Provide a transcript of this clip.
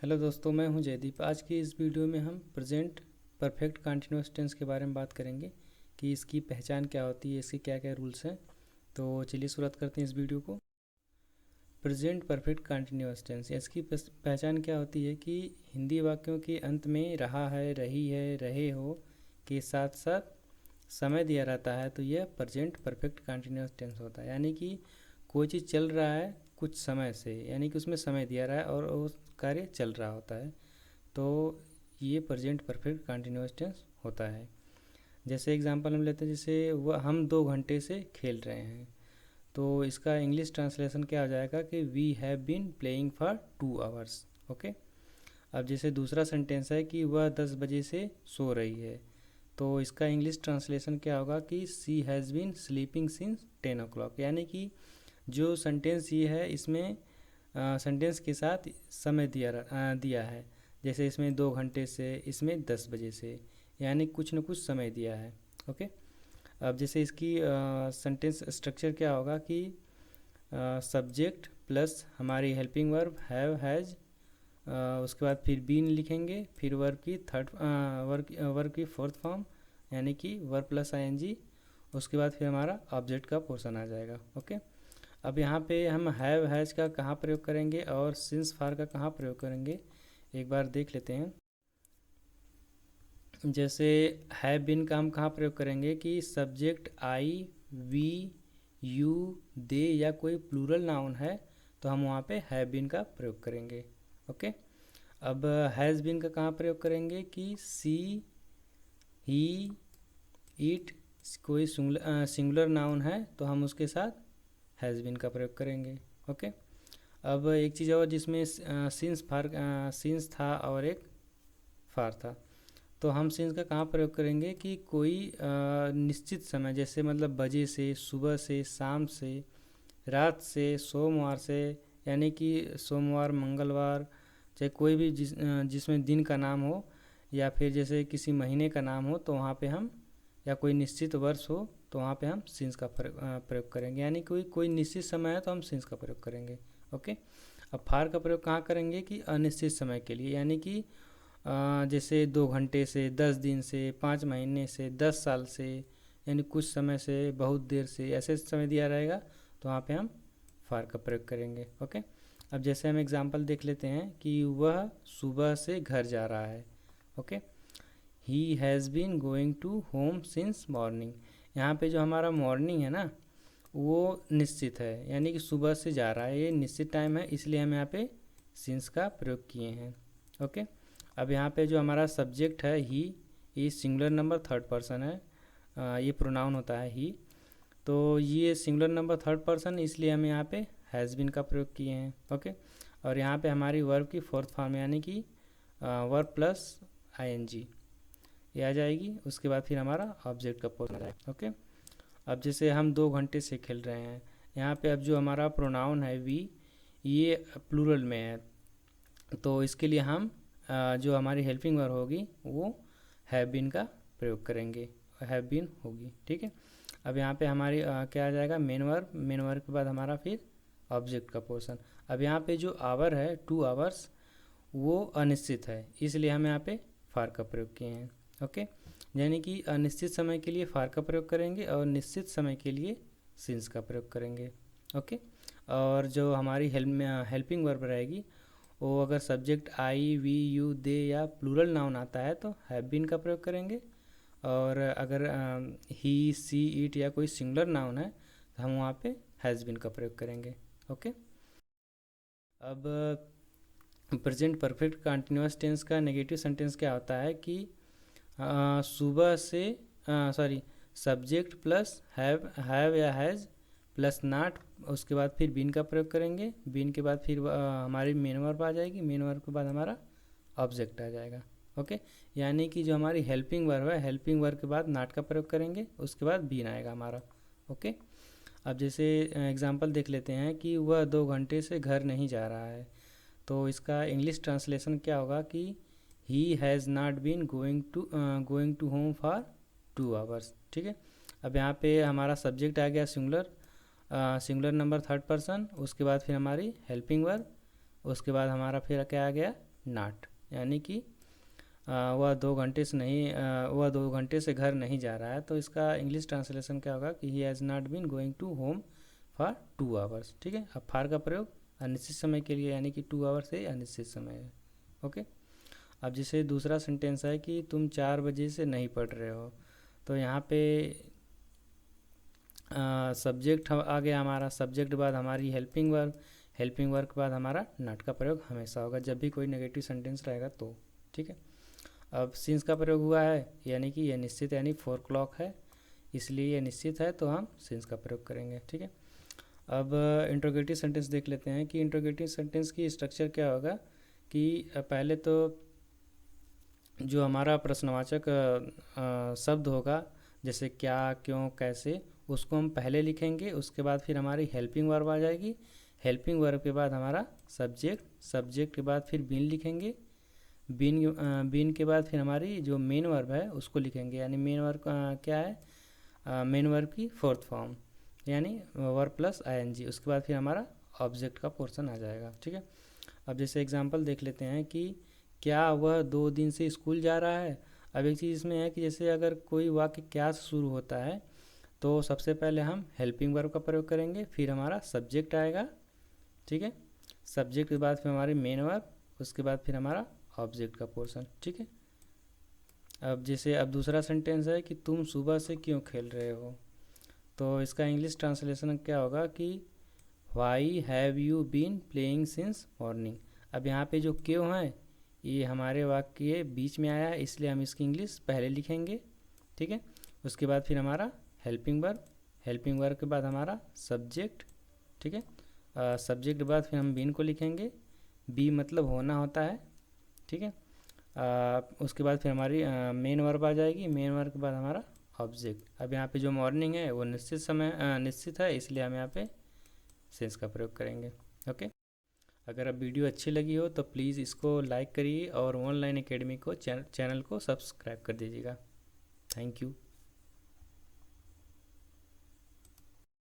Hello दोस्तों, मैं हूं जयदीप। आज की इस वीडियो में हम प्रेजेंट परफेक्ट कंटिन्यूअस टेंस के बारे में बात करेंगे कि इसकी पहचान क्या होती है, इसके क्या क्या रूल्स हैं। तो चलिए शुरुआत करते हैं इस वीडियो को। प्रेजेंट परफेक्ट कंटिन्यूअस टेंस, इसकी पहचान क्या होती है कि हिंदी वाक्यों के अंत में रहा है, रही है, रहे हो के साथ साथ समय दिया रहता है, तो यह प्रेजेंट परफेक्ट कंटिन्यूअस टेंस होता है। यानी कि कोई चीज़ चल रहा है कुछ समय से, यानी कि उसमें समय दिया रहा है और वो कार्य चल रहा होता है, तो ये प्रेजेंट परफेक्ट कंटिन्यूअस टेंस होता है। जैसे एग्जांपल हम लेते हैं, जैसे वह हम 2 घंटे से खेल रहे हैं, तो इसका इंग्लिश ट्रांसलेशन क्या हो जाएगा कि we have been playing for 2 hours. Okay. अब जैसे दूसरा सेंटेंस है कि वह 10 बजे से सो रही है, तो इसका इंग्लिश ट्रांसलेशन क्या होगा कि she has been sleeping since 10 o'clock। यानी कि जो सेंटेंस ये है, इसमें सेंटेंस के साथ समय दिया है। जैसे इसमें 2 घंटे से, इसमें 10 बजे से, यानी कुछ न कुछ समय दिया है। ओके। अब जैसे इसकी सेंटेंस स्ट्रक्चर क्या होगा कि सब्जेक्ट प्लस हमारी हेल्पिंग वर्ब हैव, हैज़, उसके बाद फिर बीन लिखेंगे, फिर वर्ब की फोर्थ फॉर्म यानी कि वर्ब प्लस आईएनजी, उसके बाद फिर हमारा ऑब्जेक्ट का पोर्शन आ जाएगा। ओके। अब यहाँ पे हम हैव, हैज़ का कहाँ प्रयोग करेंगे और सिंस फार का कहाँ प्रयोग करेंगे, एक बार देख लेते हैं। जैसे हैव बीन का हम कहाँ प्रयोग करेंगे कि सब्जेक्ट आई, वी, यू, दे या कोई प्लूरल नाउन है तो हम वहाँ पे हैव बीन का प्रयोग करेंगे। ओके। अब हैज़ बीन का कहाँ प्रयोग करेंगे कि सी, ही, इट, कोई सिंगुलर नाउन है तो हम उसके साथ हैज़ बीन का प्रयोग करेंगे। ओके। अब एक चीज़ और जिसमें सिंस था और एक फार था, तो हम सिंस का कहाँ प्रयोग करेंगे कि कोई निश्चित समय, जैसे मतलब बजे से, सुबह से, शाम से, रात से, सोमवार से, यानी कि सोमवार, मंगलवार, चाहे कोई भी जिसमें दिन का नाम हो, या फिर जैसे किसी महीने का नाम हो तो वहाँ पे हम, या कोई निश्चित वर्ष हो तो वहाँ पे हम सिंस का प्रयोग करेंगे। यानी कोई निश्चित समय है तो हम सिंस का प्रयोग करेंगे। ओके। अब फार का प्रयोग कहाँ करेंगे कि अनिश्चित समय के लिए, यानी कि जैसे 2 घंटे से, 10 दिन से, 5 महीने से, 10 साल से, यानी कुछ समय से, बहुत देर से, ऐसे समय दिया रहेगा तो वहाँ पे हम फार का प्रयोग करेंगे। ओके। अब जैसे हम एग्जांपल देख लेते हैं कि वह सुबह से घर जा रहा है। Okay. He has been going to home since morning. यहाँ पे जो हमारा मॉर्निंग है ना, वो निश्चित है, यानी कि सुबह से जा रहा है, ये निश्चित टाइम है, इसलिए हम यहाँ पे सिंस का प्रयोग किए हैं। ओके। अब यहाँ पे जो हमारा सब्जेक्ट है ही, ये सिंगुलर नंबर थर्ड पर्सन है, ये प्रोनाउन होता है ही, तो ये सिंगुलर नंबर थर्ड पर्सन, इसलिए हम यहाँ पे हैज़ बीन का प्रयोग किए हैं। ओके। और यहाँ पे हमारी वर्ब की फोर्थ फॉर्म यानी कि वर्ब प्लस आईएनजी ये आ जाएगी, उसके बाद फिर हमारा ऑब्जेक्ट का पोर्शन आ जाएगा। ओके। अब जैसे हम 2 घंटे से खेल रहे हैं, यहाँ पे अब जो हमारा प्रोनाउन है वी, ये प्लूरल में है, तो इसके लिए हम जो हमारी हेल्पिंग वर्ब होगी वो हैव बीन का प्रयोग करेंगे, हैव बीन होगी। ठीक है। अब यहाँ पे हमारी क्या आ जाएगा, मेन वर्ब के बाद हमारा फिर ऑब्जेक्ट का पोर्शन। अब यहाँ पे जो आवर है, 2 आवर्स, वो अनिश्चित है, इसलिए हम यहाँ पे फार का प्रयोग किए हैं। ओके। यानी कि अनिश्चित समय के लिए फार का प्रयोग करेंगे और निश्चित समय के लिए सिंस का प्रयोग करेंगे। ओके। और जो हमारी हेल्पिंग वर्ब रहेगी, वो अगर सब्जेक्ट आई, वी, यू, दे या प्लूरल नाउन आता है तो हैव बीन का प्रयोग करेंगे, और अगर ही, सी, इट या कोई सिंगुलर नाउन है तो हम वहाँ पे हैज़ बीन का प्रयोग करेंगे। ओके। अब प्रेजेंट परफेक्ट कंटिन्यूअस टेंस का नेगेटिव सेंटेंस क्या होता है कि सुबह से, सॉरी, सब्जेक्ट प्लस हैव या हैज़ प्लस नॉट, उसके बाद फिर बीन का प्रयोग करेंगे, बीन के बाद फिर हमारी मेन वर्ब आ जाएगी, मेन वर्ब के बाद हमारा ऑब्जेक्ट आ जाएगा। ओके। यानी कि जो हमारी हेल्पिंग वर्ब है, हेल्पिंग वर्ब के बाद नॉट का प्रयोग करेंगे, उसके बाद बीन आएगा हमारा। ओके। अब जैसे एग्जांपल देख लेते हैं कि वह 2 घंटे से घर नहीं जा रहा है, तो इसका इंग्लिश ट्रांसलेशन क्या होगा कि he has not been going to home for 2 hours. ठीक है। अब यहाँ पे हमारा सब्जेक्ट आ गया सिंगुलर नंबर थर्ड पर्सन, उसके बाद फिर हमारी हेल्पिंग वर्ब, उसके बाद हमारा फिर क्या आ गया नॉट, यानी कि वह 2 घंटे से नहीं वह 2 घंटे से घर नहीं जा रहा है, तो इसका इंग्लिश ट्रांसलेशन क्या होगा कि he has not been going to home for 2 hours. ठीक है, अब फार का प्रयोग अनिश्चित समय के लिए, यानी कि 2 आवर्स से अनिश्चित समय है। ओके, अब जैसे दूसरा सेंटेंस है कि तुम 4 बजे से नहीं पढ़ रहे हो, तो यहाँ पे सब्जेक्ट आ गया हमारा, सब्जेक्ट बाद हमारी हेल्पिंग वर्ब के बाद हमारा नॉट का प्रयोग हमेशा होगा जब भी कोई नेगेटिव सेंटेंस रहेगा तो। ठीक है, अब सिंस का प्रयोग हुआ है, यानी कि यह निश्चित, यानी 4 o'clock है, इसलिए यह निश्चित है तो हम सिंस का प्रयोग करेंगे। ठीक है, अब इंट्रोगेटिव सेंटेंस देख लेते हैं कि इंट्रोगेटिव सेंटेंस की स्ट्रक्चर क्या होगा कि पहले तो जो हमारा प्रश्नवाचक शब्द होगा, जैसे क्या, क्यों, कैसे, उसको हम पहले लिखेंगे, उसके बाद फिर हमारी हेल्पिंग वर्ब आ जाएगी, हेल्पिंग वर्ब के बाद हमारा सब्जेक्ट के बाद फिर बीन लिखेंगे, बीन के बाद फिर हमारी जो मेन वर्ब है उसको लिखेंगे, यानी मेन वर्ब क्या है, मेन वर्ब की 4th फॉर्म, यानी वर्ब प्लस ing, उसके बाद फिर हमारा ऑब्जेक्ट का पोर्शन आ जाएगा। ठीक है, अब जैसे एग्जांपल देख लेते हैं कि क्या वह 2 दिन से स्कूल जा रहा है। अब एक चीज़ इसमें है कि जैसे अगर कोई वाक्य क्या से शुरू होता है तो सबसे पहले हम हेल्पिंग वर्ब का प्रयोग करेंगे, फिर हमारा सब्जेक्ट आएगा। ठीक है, सब्जेक्ट के बाद फिर हमारी मेन वर्ब, उसके बाद फिर हमारा ऑब्जेक्ट का पोर्शन। ठीक है, अब जैसे अब दूसरा सेंटेंस है कि तुम सुबह से क्यों खेल रहे हो, तो इसका इंग्लिश ट्रांसलेशन क्या होगा कि why have you been playing since morning. अब यहाँ पे जो क्यों है ये हमारे वाक्य के बीच में आया है, इसलिए हम इसकी इंग्लिश पहले लिखेंगे। ठीक है, उसके बाद फिर हमारा हेल्पिंग वर्ब के बाद हमारा सब्जेक्ट। ठीक है, सब्जेक्ट के बाद फिर हम बीन को लिखेंगे, बी मतलब होना होता है। ठीक है, उसके बाद फिर हमारी मेन वर्ब आ जाएगी, मेन वर्ब के बाद हमारा ऑब्जेक्ट। अब यहाँ पे जो मॉर्निंग है वो निश्चित है, इसलिए हम यहाँ पे सेंस का प्रयोग करेंगे। ओके, अगर अब वीडियो अच्छी लगी हो तो प्लीज़ इसको लाइक करिए और ऑनलाइन एकेडमी को चैनल को सब्सक्राइब कर दीजिएगा। Thank you.